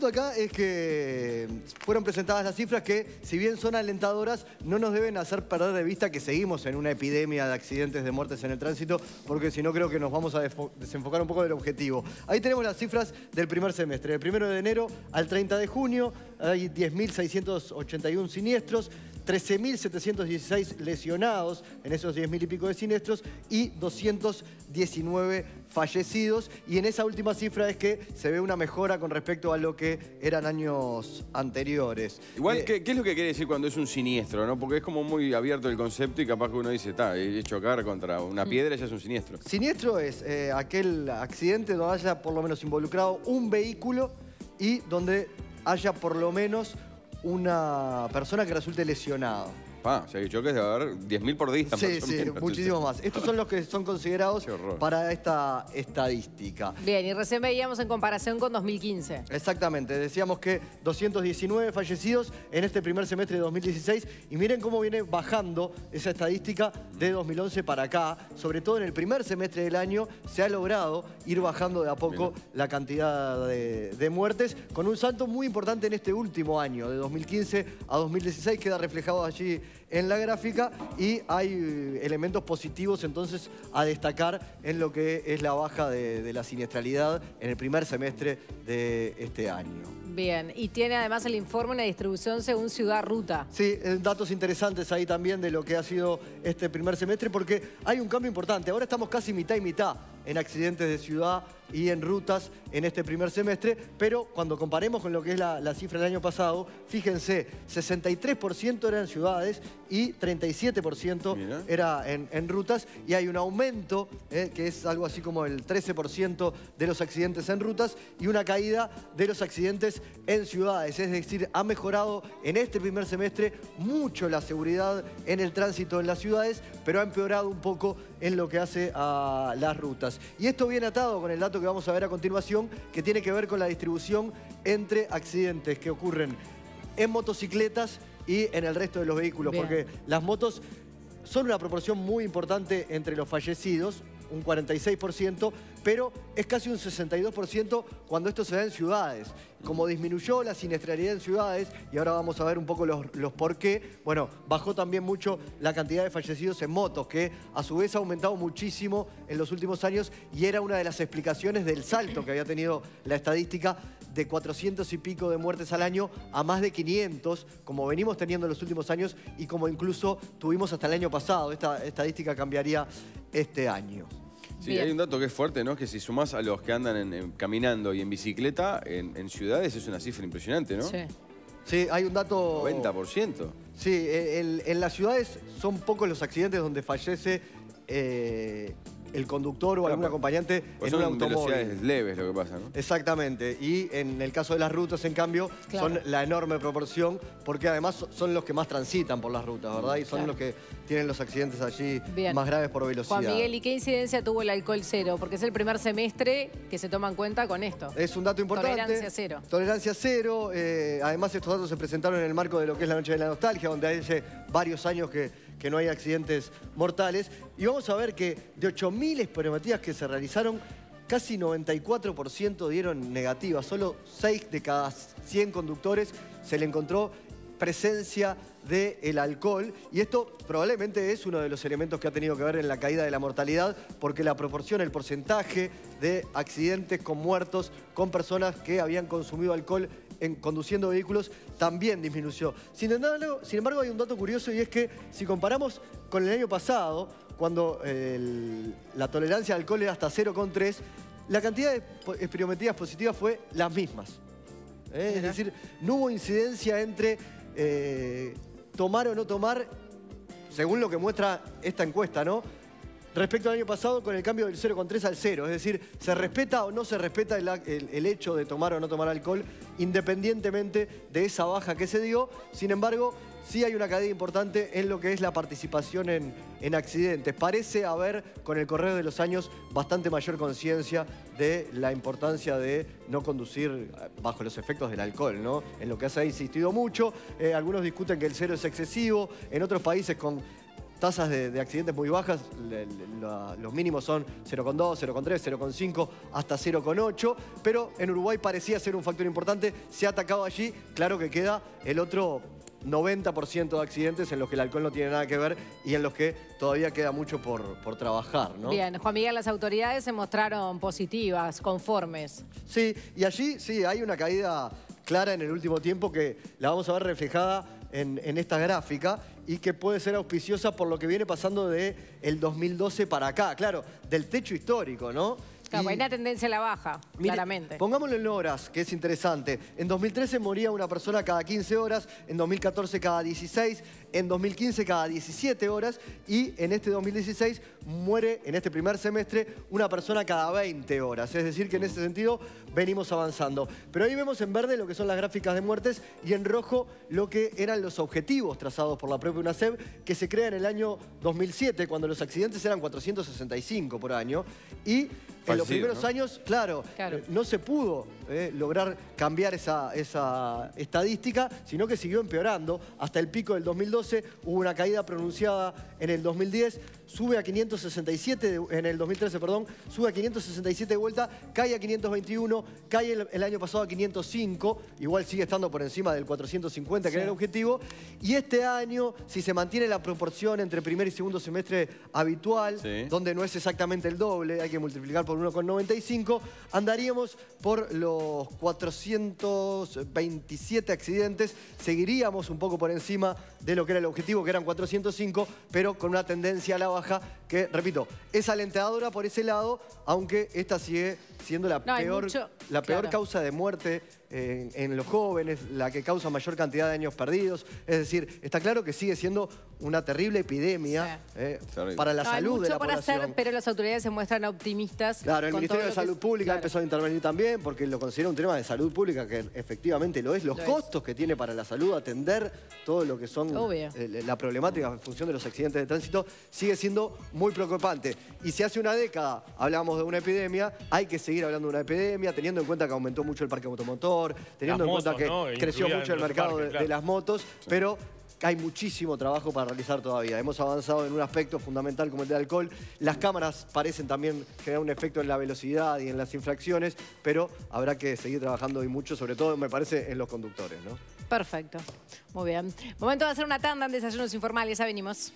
Acá es que fueron presentadas las cifras que, si bien son alentadoras, no nos deben hacer perder de vista que seguimos en una epidemia de accidentes, de muertes en el tránsito, porque si no creo que nos vamos a desenfocar un poco del objetivo. Ahí tenemos las cifras del primer semestre. Del 1 de enero al 30 de junio hay 10.681 siniestros, 13.716 lesionados en esos 10.000 y pico de siniestros y 219 fallecidos. Y en esa última cifra es que se ve una mejora con respecto a lo que eran años anteriores. Igual, ¿qué es lo que quiere decir cuando es un siniestro, no? Porque es como muy abierto el concepto y capaz que uno dice, he chocar contra una piedra, ya es un siniestro. Siniestro es aquel accidente donde haya por lo menos involucrado un vehículo y donde haya por lo menos una persona que resulte lesionada. O sea, que choques debe haber 10.000 por día. Sí, muchísimo más. Estos son los que son considerados para esta estadística. Bien, y recién veíamos en comparación con 2015. Exactamente, decíamos que 219 fallecidos en este primer semestre de 2016. Y miren cómo viene bajando esa estadística de 2011 para acá. Sobre todo en el primer semestre del año se ha logrado ir bajando de a poco la cantidad de muertes, con un salto muy importante en este último año, de 2015 a 2016, queda reflejado allí en la gráfica, y hay elementos positivos entonces a destacar en lo que es la baja de la siniestralidad en el primer semestre de este año. Bien, y tiene además el informe una distribución según ciudad-ruta. Sí, datos interesantes ahí también de lo que ha sido este primer semestre, porque hay un cambio importante. Ahora estamos casi mitad y mitad en accidentes de ciudad y en rutas en este primer semestre, pero cuando comparemos con lo que es la cifra del año pasado, fíjense, 63% eran ciudades y 37% era en rutas, y hay un aumento, que es algo así como el 13% de los accidentes en rutas y una caída de los accidentes en ciudades. Es decir, ha mejorado en este primer semestre mucho la seguridad en el tránsito en las ciudades, pero ha empeorado un poco en lo que hace a las rutas. Y esto viene atado con el dato que vamos a ver a continuación, que tiene que ver con la distribución entre accidentes que ocurren en motocicletas y en el resto de los vehículos. Porque las motos son una proporción muy importante entre los fallecidos, un 46%, pero es casi un 62% cuando esto se da en ciudades. Como disminuyó la siniestralidad en ciudades, y ahora vamos a ver un poco los por qué, bueno, bajó también mucho la cantidad de fallecidos en motos, que a su vez ha aumentado muchísimo en los últimos años, y era una de las explicaciones del salto que había tenido la estadística de 400 y pico de muertes al año a más de 500, como venimos teniendo en los últimos años y como incluso tuvimos hasta el año pasado. Esta estadística cambiaría este año. Sí, hay un dato que es fuerte, ¿no? Que si sumás a los que andan caminando y en bicicleta, en ciudades es una cifra impresionante, ¿no? Sí. Sí, hay un dato... 90%. Sí, en las ciudades son pocos los accidentes donde fallece el conductor o algún acompañante en un automóvil. Son velocidades leves lo que pasa, ¿no? Exactamente. Y en el caso de las rutas, en cambio, son la enorme proporción, porque además son los que más transitan por las rutas, ¿verdad? Y son los que tienen los accidentes allí más graves por velocidad. Juan Miguel, ¿y qué incidencia tuvo el alcohol cero? Porque es el primer semestre que se toma en cuenta con esto. Es un dato importante. Tolerancia cero. Tolerancia cero. Además, estos datos se presentaron en el marco de lo que es la Noche de la Nostalgia, donde hace varios años que no hay accidentes mortales. Y vamos a ver que de 8.000 espirometrías que se realizaron, casi 94% dieron negativas. Solo 6 de cada 100 conductores se le encontró presencia del alcohol, y esto probablemente es uno de los elementos que ha tenido que ver en la caída de la mortalidad, porque la proporción, el porcentaje de accidentes con muertos con personas que habían consumido alcohol conduciendo vehículos también disminuyó. Sin embargo, hay un dato curioso, y es que si comparamos con el año pasado, cuando la tolerancia al alcohol era hasta 0,3, la cantidad de espirometrías positivas fue las mismas. Es decir, no hubo incidencia entre tomar o no tomar, según lo que muestra esta encuesta, ¿no? Respecto al año pasado, con el cambio del 0,3 al 0. Es decir, ¿se respeta o no se respeta el hecho de tomar o no tomar alcohol, independientemente de esa baja que se dio? Sin embargo, sí hay una caída importante en lo que es la participación en accidentes. Parece haber, con el correr de los años, bastante mayor conciencia de la importancia de no conducir bajo los efectos del alcohol, ¿no? En lo que se ha insistido mucho. Algunos discuten que el 0 es excesivo. En otros países con tasas de accidentes muy bajas, los mínimos son 0,2, 0,3, 0,5, hasta 0,8, pero en Uruguay parecía ser un factor importante, se ha atacado allí, claro que queda el otro 90% de accidentes en los que el alcohol no tiene nada que ver y en los que todavía queda mucho por trabajar, ¿no? Bien, Juan Miguel, las autoridades se mostraron positivas, conformes. Sí, y allí sí, hay una caída clara en el último tiempo que la vamos a ver reflejada en esta gráfica y que puede ser auspiciosa por lo que viene pasando del 2012 para acá. Claro, del techo histórico, ¿no? Claro, hay una tendencia a la baja, mire, claramente. Pongámoslo en horas, que es interesante. En 2013 moría una persona cada 15 horas, en 2014 cada 16, en 2015 cada 17 horas y en este 2016 muere en este primer semestre una persona cada 20 horas. Es decir, que en ese sentido venimos avanzando. Pero ahí vemos en verde lo que son las gráficas de muertes y en rojo lo que eran los objetivos trazados por la propia UNACEB, que se crea en el año 2007, cuando los accidentes eran 465 por año. Y en los primeros años, claro, no se pudo lograr cambiar esa estadística, sino que siguió empeorando. Hasta el pico del 2012 hubo una caída pronunciada en el 2010, sube a 567, en el 2013, perdón, sube a 567 de vuelta, cae a 521, cae el año pasado a 505, igual sigue estando por encima del 450, que era el objetivo. Y este año, si se mantiene la proporción entre primer y segundo semestre habitual, donde no es exactamente el doble, hay que multiplicar por 1,95, andaríamos por los 427 accidentes, seguiríamos un poco por encima de lo que era el objetivo, que eran 405, pero con una tendencia a la baja que, repito, es alentadora por ese lado, aunque esta sigue siendo la peor causa de muerte en los jóvenes, la que causa mayor cantidad de años perdidos. Es decir, está claro que sigue siendo una terrible epidemia para la salud de la población. Hacer, pero las autoridades se muestran optimistas. Claro, el Ministerio de Salud Pública empezó a intervenir también porque lo considera un tema de salud pública que efectivamente lo es. Los costos que tiene para la salud atender todo lo que son la problemática en función de los accidentes de tránsito sigue siendo muy preocupante. Y si hace una década hablábamos de una epidemia, hay que seguir hablando de una epidemia, teniendo en cuenta que aumentó mucho el parque automotor, teniendo en cuenta que creció mucho el mercado de las motos, pero hay muchísimo trabajo para realizar todavía. Hemos avanzado en un aspecto fundamental como el del alcohol. Las cámaras parecen también generar un efecto en la velocidad y en las infracciones, pero habrá que seguir trabajando y mucho, sobre todo, me parece, en los conductores, ¿no? Perfecto. Muy bien. Momento de hacer una tanda en Desayunos Informales. Ya venimos.